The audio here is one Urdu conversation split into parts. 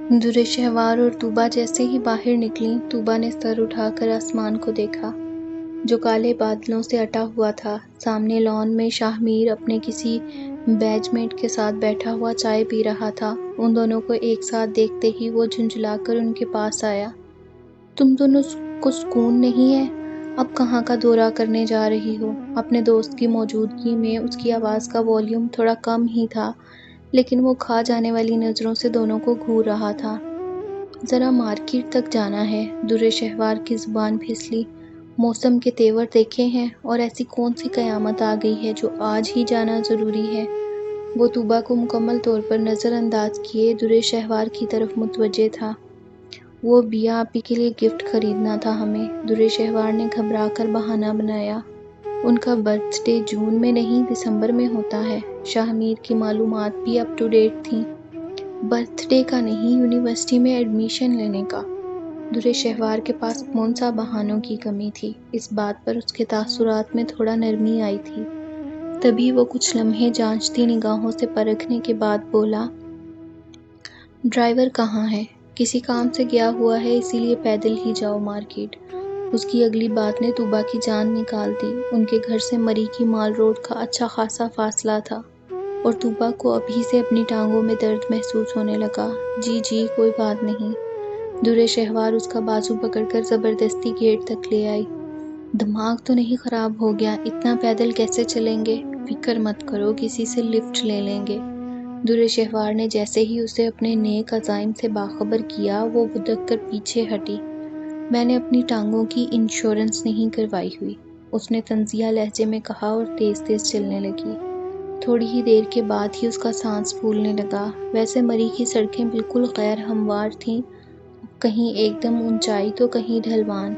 در شہوار اور طوبا جیسے ہی باہر نکلیں، طوبا نے سر اٹھا کر آسمان کو دیکھا جو کالے بادلوں سے اٹا ہوا تھا۔ سامنے لان میں شاہ میر اپنے کسی بیچ میٹ کے ساتھ بیٹھا ہوا چائے پی رہا تھا۔ ان دونوں کو ایک ساتھ دیکھتے ہی وہ جھنجھلا کر ان کے پاس آیا۔ تم دونوں کو سکون نہیں ہے؟ اب کہاں کا دورہ کرنے جا رہی ہو؟ اپنے دوست کی موجودگی میں اس کی آواز کا والیوم تھوڑا کم ہی تھا، لیکن وہ کھا جانے والی نظروں سے دونوں کو گھور رہا تھا۔ ذرا مارکیٹ تک جانا ہے۔ در شہوار کی زبان پھسلی۔ موسم کے تیور دیکھے ہیں، اور ایسی کون سی قیامت آ گئی ہے جو آج ہی جانا ضروری ہے؟ وہ طوبا کو مکمل طور پر نظر انداز کیے در شہوار کی طرف متوجہ تھا۔ وہ بیا آپی کے لیے گفٹ خریدنا تھا ہمیں، در شہوار نے گھبرا کر بہانہ بنایا۔ ان کا برتھ ڈے جون میں نہیں دسمبر میں ہوتا ہے۔ شاہ میر کی معلومات بھی اپ ٹو ڈیٹ تھیں۔ برتھ ڈے کا نہیں، یونیورسٹی میں ایڈمیشن لینے کا۔ در شہوار کے پاس کون سا بہانوں کی کمی تھی؟ اس بات پر اس کے تاثرات میں تھوڑا نرمی آئی تھی۔ تبھی وہ کچھ لمحے جانچتی نگاہوں سے پرکھنے کے بعد بولا، ڈرائیور کہاں ہے؟ کسی کام سے گیا ہوا ہے، اسی لیے پیدل ہی جاؤ مارکیٹ۔ اس کی اگلی بات نے طوبا کی جان نکال دی۔ ان کے گھر سے مری کی مال روڈ کا اچھا خاصا فاصلہ تھا، اور طوبا کو ابھی سے اپنی ٹانگوں میں درد محسوس ہونے لگا۔ جی کوئی بات نہیں۔ در شہوار اس کا بازو پکڑ کر زبردستی گیٹ تک لے آئی۔ دماغ تو نہیں خراب ہو گیا؟ اتنا پیدل کیسے چلیں گے؟ فکر مت کرو، کسی سے لفٹ لے لیں گے۔ در شہوار نے جیسے ہی اسے اپنے نیک عزائم سے باخبر کیا، وہ بدک کر پیچھے ہٹی۔ میں نے اپنی ٹانگوں کی انشورنس نہیں کروائی ہوئی، اس نے طنزیہ لہجے میں کہا اور تیز تیز چلنے لگی۔ تھوڑی ہی دیر کے بعد ہی اس کا سانس پھولنے لگا۔ ویسے مری کی سڑکیں بالکل غیر ہموار تھیں، کہیں ایک دم اونچائی تو کہیں ڈھلوان۔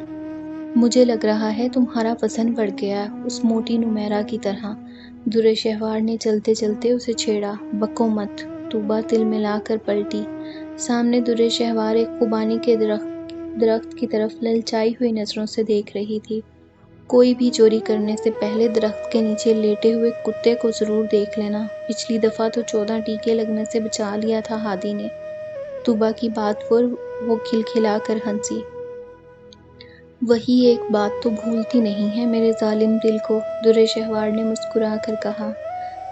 مجھے لگ رہا ہے تمہارا وزن بڑھ گیا ہے، اس موٹی نمیرا کی طرح۔ در شہوار نے چلتے چلتے اسے چھیڑا۔ بکو مت۔ طوبا تل ملا کر پلٹی۔ سامنے در شہوار ایک خوبانی کے درخت کی طرف للچائی ہوئی نظروں سے دیکھ رہی تھی۔ کوئی بھی چوری کرنے سے پہلے درخت کے نیچے لیٹے ہوئے کتے کو ضرور دیکھ لینا۔ پچھلی دفعہ تو 14 ٹیکے لگنے سے بچا لیا تھا ہادی نے۔ طوبا کی بات پر وہ کھلکھلا کر ہنسی۔ وہی ایک بات تو بھولتی نہیں ہے میرے ظالم دل کو، در شہوار نے مسکرا کر کہا۔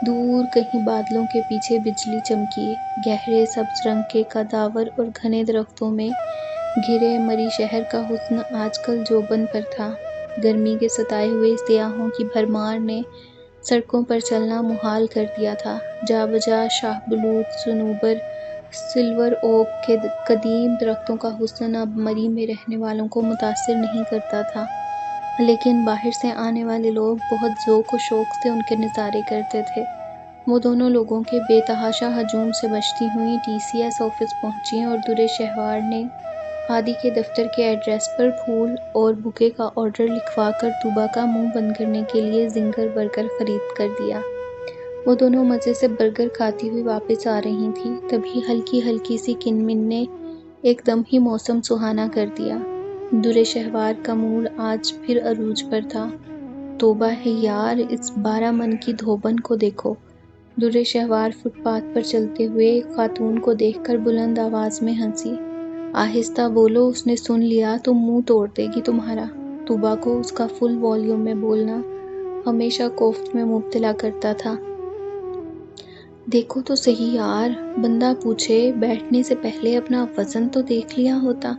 دور کہیں بادلوں کے پیچھے بجلی چمکی۔ گہرے سبز رنگ کے کداور اور گھنے درختوں میں گھرے مری شہر کا حسن آج کل جوبن پر تھا۔ گرمی کے ستائے ہوئے سیاحوں کی بھرمار نے سڑکوں پر چلنا محال کر دیا تھا۔ جا بجا شاہ بلوط، صنوبر، سلور اوک کے قدیم درختوں کا حسن اب مری میں رہنے والوں کو متاثر نہیں کرتا تھا، لیکن باہر سے آنے والے لوگ بہت ذوق و شوق سے ان کے نظارے کرتے تھے۔ وہ دونوں لوگوں کے بے تحاشا ہجوم سے بچتی ہوئیں ٹی سی ایس آفس پہنچیں، اور در شہوار نے ہادی کے دفتر کے ایڈریس پر پھول اور بوکے کا آرڈر لکھوا کر طوبا کا منہ بند کرنے کے لیے زنگر برگر خرید کر دیا۔ وہ دونوں مزے سے برگر کھاتی ہوئی واپس آ رہی تھیں، تبھی ہلکی ہلکی سی کنمن نے ایک دم ہی موسم سہانا کر دیا۔ در شہوار کا موڈ آج پھر عروج پر تھا۔ توبہ ہے یار، اس 12 من کی دھوبن کو دیکھو۔ در شہوار فٹ پاتھ پر چلتے ہوئے ایک خاتون کو دیکھ کر بلند آواز میں ہنسی۔ آہستہ بولو، اس نے سن لیا تو منہ توڑ دے گی تمہارا۔ طوبا کو اس کا فل والیوم میں بولنا ہمیشہ کوفت میں مبتلا کرتا تھا۔ دیکھو تو صحیح یار، بندہ پوچھے بیٹھنے سے پہلے اپنا وزن تو دیکھ لیا ہوتا۔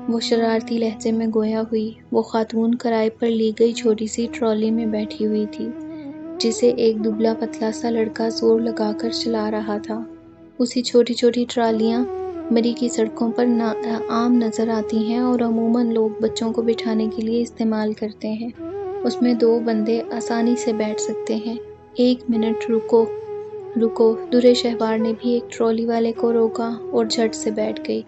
وہ شرارتی لہجے میں گویا ہوئی۔ وہ خاتون کرائے پر لی گئی چھوٹی سی ٹرالی میں بیٹھی ہوئی تھی، جسے ایک دبلا پتلا سا لڑکا زور لگا کر چلا رہا تھا۔ اسی چھوٹی چھوٹی ٹرالیاں مری کی سڑکوں پر عام نظر آتی ہیں اور عموماً لوگ بچوں کو بٹھانے کے لیے استعمال کرتے ہیں۔ اس میں 2 بندے آسانی سے بیٹھ سکتے ہیں۔ 1 منٹ رکو۔ در شہوار نے بھی ایک ٹرالی والے کو روکا اور جھٹ سے بیٹھ گئی۔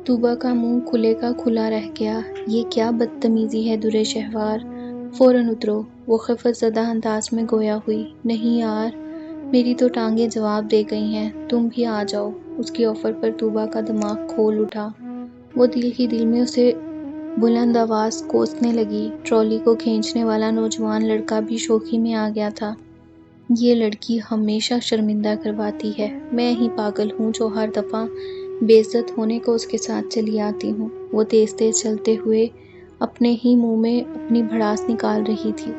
طوبا کا منہ کھلے کا کھلا رہ گیا۔ یہ کیا بدتمیزی ہے در شہوار، فوراً اترو۔ وہ خفت زدہ انداز میں گویا ہوئی۔ نہیں یار، میری تو ٹانگیں جواب دے گئی ہیں، تم بھی آ جاؤ۔ اس کی آفر پر طوبا کا دماغ کھول اٹھا۔ وہ دل ہی دل میں اسے بلند آواز کوسنے لگی۔ ٹرالی کو کھینچنے والا نوجوان لڑکا بھی شوخی میں آ گیا تھا۔ یہ لڑکی ہمیشہ شرمندہ کرواتی ہے، میں ہی پاگل ہوں جو ہر دفعہ بے عزت ہونے کو اس کے ساتھ چلی آتی ہوں۔ وہ تیز تیز چلتے ہوئے اپنے ہی منہ میں اپنی بھڑاس نکال رہی تھی۔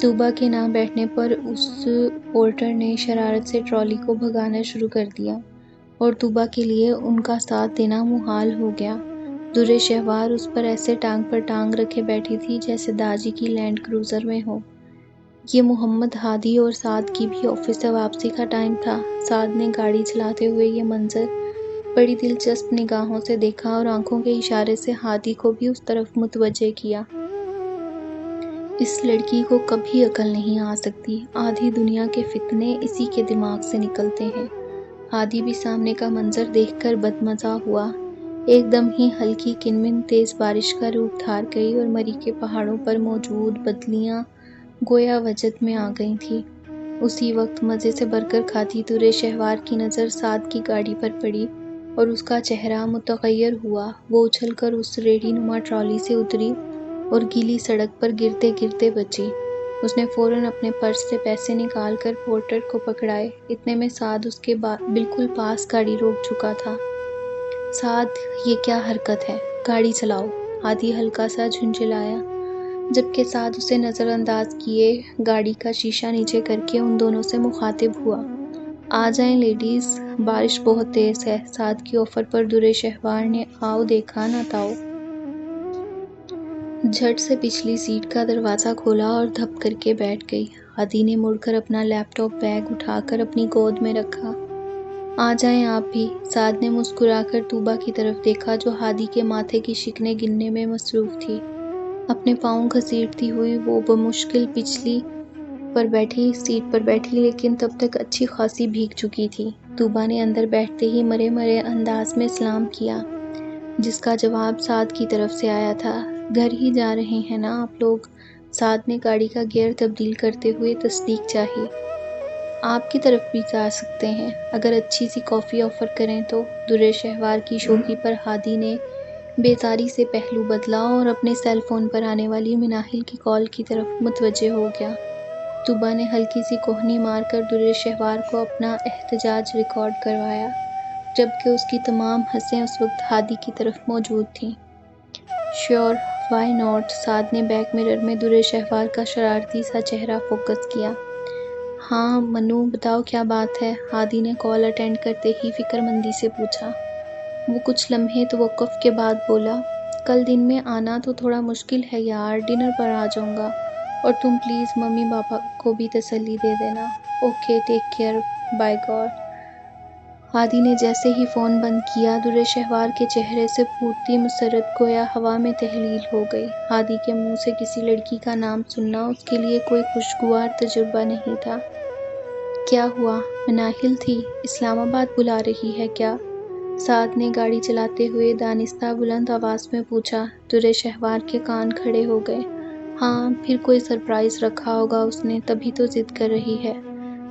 طوبیٰ کے نہ بیٹھنے پر اس پورٹر نے شرارت سے ٹرالی کو بھگانا شروع کر دیا اور طوبیٰ کے لیے ان کا ساتھ دینا محال ہو گیا۔ درِ شہوار اس پر ایسے ٹانگ پر ٹانگ رکھے بیٹھی تھی جیسے داجی کی لینڈ کروزر میں ہو۔ یہ محمد ہادی اور سعد کی بھی آفس سے واپسی کا ٹائم تھا۔ سعد نے گاڑی چلاتے ہوئے یہ منظر بڑی دلچسپ نگاہوں سے دیکھا اور آنکھوں کے اشارے سے ہادی کو بھی اس طرف متوجہ کیا۔ اس لڑکی کو کبھی عقل نہیں آ سکتی، آدھی دنیا کے فتنے اسی کے دماغ سے نکلتے ہیں۔ ہادی بھی سامنے کا منظر دیکھ کر بدمزہ ہوا۔ ایک دم ہی ہلکی کنمن تیز بارش کا روپ دھار گئی اور مری کے پہاڑوں پر موجود بدلیاں گویا وجد میں آ گئی تھیں۔ اسی وقت مزے سے برگر کھاتی درِ شہوار کی نظر سعد کی گاڑی پر پڑی اور اس کا چہرہ متغیر ہوا۔ وہ اچھل کر اس ریڑھی نما ٹرالی سے اتری اور گیلی سڑک پر گرتے گرتے بچی۔ اس نے فوراً اپنے پرس سے پیسے نکال کر پورٹر کو پکڑائے۔ اتنے میں سعد اس کے بالکل پاس گاڑی روک چکا تھا۔ سعد، یہ کیا حرکت ہے؟ گاڑی چلاؤ، ہادی ہلکا سا جھنجھلایا، جبکہ سعد اسے نظر انداز کیے گاڑی کا شیشہ نیچے کر کے ان دونوں سے مخاطب ہوا۔ آ جائیں لیڈیز، بارش بہت تیز ہے۔ سعد کی آفر پر درِ شہوار نے آؤ دیکھا نہ تاؤ جھٹ سے پچھلی سیٹ کا دروازہ کھولا اور دھپ کر کے بیٹھ گئی۔ ہادی نے مڑ کر اپنا لیپ ٹاپ بیگ اٹھا کر اپنی گود میں رکھا۔ آ جائیں آپ بھی۔ سعد نے مسکرا کر طوبیٰ کی طرف دیکھا جو ہادی کے ماتھے کی شکنیں گننے میں مصروف تھی۔ اپنے پاؤں گھسیٹتی ہوئی وہ بمشکل پچھلی سیٹ پر بیٹھی لیکن تب تک اچھی خاصی بھیگ چکی تھی۔ طوبیٰ نے اندر بیٹھتے ہی مرے مرے انداز میں سلام کیا، جس کا جواب سعد کی طرف سے آیا تھا۔ گھر ہی جا رہے ہیں نا آپ لوگ؟ سعد نے گاڑی کا گیئر تبدیل کرتے ہوئے تصدیق چاہی۔ آپ کی طرف بھی جا سکتے ہیں، اگر اچھی سی کافی آفر کریں تو۔ درِ شہوار کی شوخی پر ہادی نے بیزاری سے پہلو بدلا اور اپنے سیل فون پر آنے والی مناہل کی کال کی طرف متوجہ ہو گیا۔ طوبیٰ نے ہلکی سی کوہنی مار کر درِ شہوار کو اپنا احتجاج ریکارڈ کروایا، جبکہ اس کی تمام حسیں اس وقت ہادی کی طرف موجود تھیں۔ Sure, Y not? سعد نے بیک مرر میں درِ شہوار کا شرارتی سا چہرہ فوکس کیا۔ ہاں منو، بتاؤ کیا بات ہے؟ ہادی نے کال اٹینڈ کرتے ہی فکر مندی سے پوچھا۔ وہ کچھ لمحے توقف کے بعد بولا، کل دن میں آنا تو تھوڑا مشکل ہے یار، ڈنر پر آ جاؤں گا، اور تم پلیز ممی پاپا کو بھی تسلی دے دینا۔ Okay, take care, bye God. Hadi نے جیسے ہی فون بند کیا، درِ شہوار کے چہرے سے پھوٹتی مسرت گویا ہوا میں تحلیل ہو گئی۔ ہادی کے منہ سے کسی لڑکی کا نام سننا اس کے لیے کوئی خوشگوار تجربہ نہیں تھا۔ کیا ہوا؟ مناہل تھی؟ اسلام آباد بلا رہی ہے کیا؟ سعد نے گاڑی چلاتے ہوئے دانستہ بلند آواز میں پوچھا۔ درِ شہوار کے کان کھڑے ہو گئے۔ ہاں، پھر کوئی سرپرائز رکھا ہوگا اس نے، تبھی تو ضد کر رہی ہے۔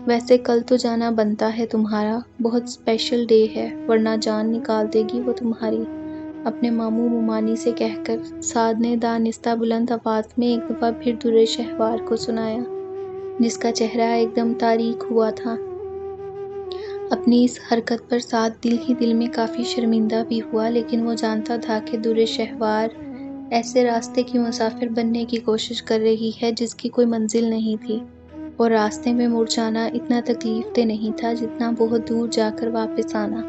ویسے کل تو جانا بنتا ہے تمہارا، بہت اسپیشل ڈے ہے، ورنہ جان نکال دے گی وہ تمہاری، اپنے ماموں ممانی سے کہہ کر۔ سعد نے دانستہ بلند آواز میں ایک دفعہ پھر درِ شہوار کو سنایا، جس کا چہرہ ایک دم تاریک ہوا تھا۔ اپنی اس حرکت پر سعد دل ہی دل میں کافی شرمندہ بھی ہوا، لیکن وہ جانتا تھا کہ درِ شہوار ایسے راستے کی مسافر بننے کی کوشش کر رہی ہے جس کی کوئی منزل نہیں تھی، اور راستے میں مڑ جانا اتنا تکلیف دہ نہیں تھا جتنا بہت دور جا کر واپس آنا۔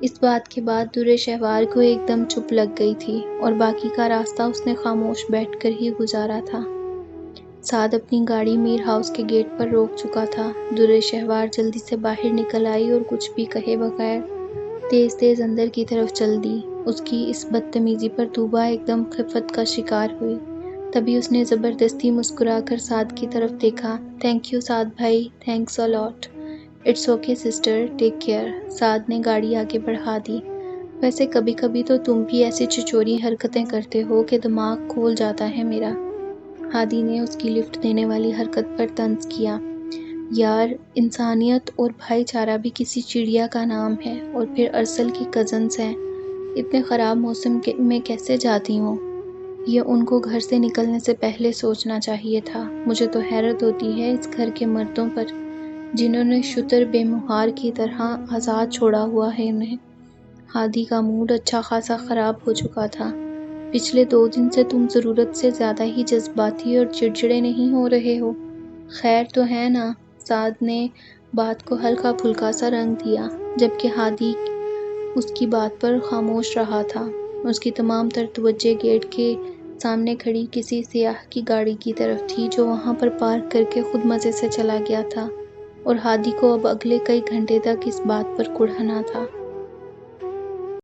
اس بات کے بعد درِ شہوار کو ایک دم چپ لگ گئی تھی، اور باقی کا راستہ اس نے خاموش بیٹھ کر ہی گزارا تھا۔ سعد اپنی گاڑی میر ہاؤس کے گیٹ پر روک چکا تھا۔ درِ شہوار جلدی سے باہر نکل آئی اور کچھ بھی کہے بغیر تیز تیز اندر کی طرف چل دی۔ اس کی اس بدتمیزی پر طوبیٰ ایک دم خفت کا شکار ہوئی۔ تبھی اس نے زبردستی مسکرا کر سعد کی طرف دیکھا۔ تھینک یو سعد بھائی، thanks a lot. It's okay sister, take care. Saad نے گاڑی آگے بڑھا دی۔ ویسے کبھی کبھی تو تم بھی ایسی چچوری حرکتیں کرتے ہو کہ دماغ کھول جاتا ہے میرا۔ ہادی نے اس کی لفٹ دینے والی حرکت پر طنز کیا۔ یار، انسانیت اور بھائی چارہ بھی کسی چڑیا کا نام ہے، اور پھر ارسل کی کزنز ہیں، اتنے خراب موسم میں کیسے جاتی ہوں؟ یہ ان کو گھر سے نکلنے سے پہلے سوچنا چاہیے تھا۔ مجھے تو حیرت ہوتی ہے اس گھر کے مردوں پر، جنہوں نے شتر بے مہار کی طرح آزاد چھوڑا ہوا ہے انہیں۔ ہادی کا موڈ اچھا خاصا خراب ہو چکا تھا۔ پچھلے 2 دن سے تم ضرورت سے زیادہ ہی جذباتی اور چڑچڑے نہیں ہو رہے ہو؟ خیر تو ہے نا؟ سعد نے بات کو ہلکا پھلکا سا رنگ دیا، جبکہ ہادی اس کی بات پر خاموش رہا تھا۔ اس کی تمام تر توجہ گیٹ کے سامنے کھڑی کسی سیاح کی گاڑی کی طرف تھی جو وہاں پر پارک کر کے خود مزے سے چلا گیا تھا، اور ہادی کو اب اگلے کئی گھنٹے تک اس بات پر کڑھنا تھا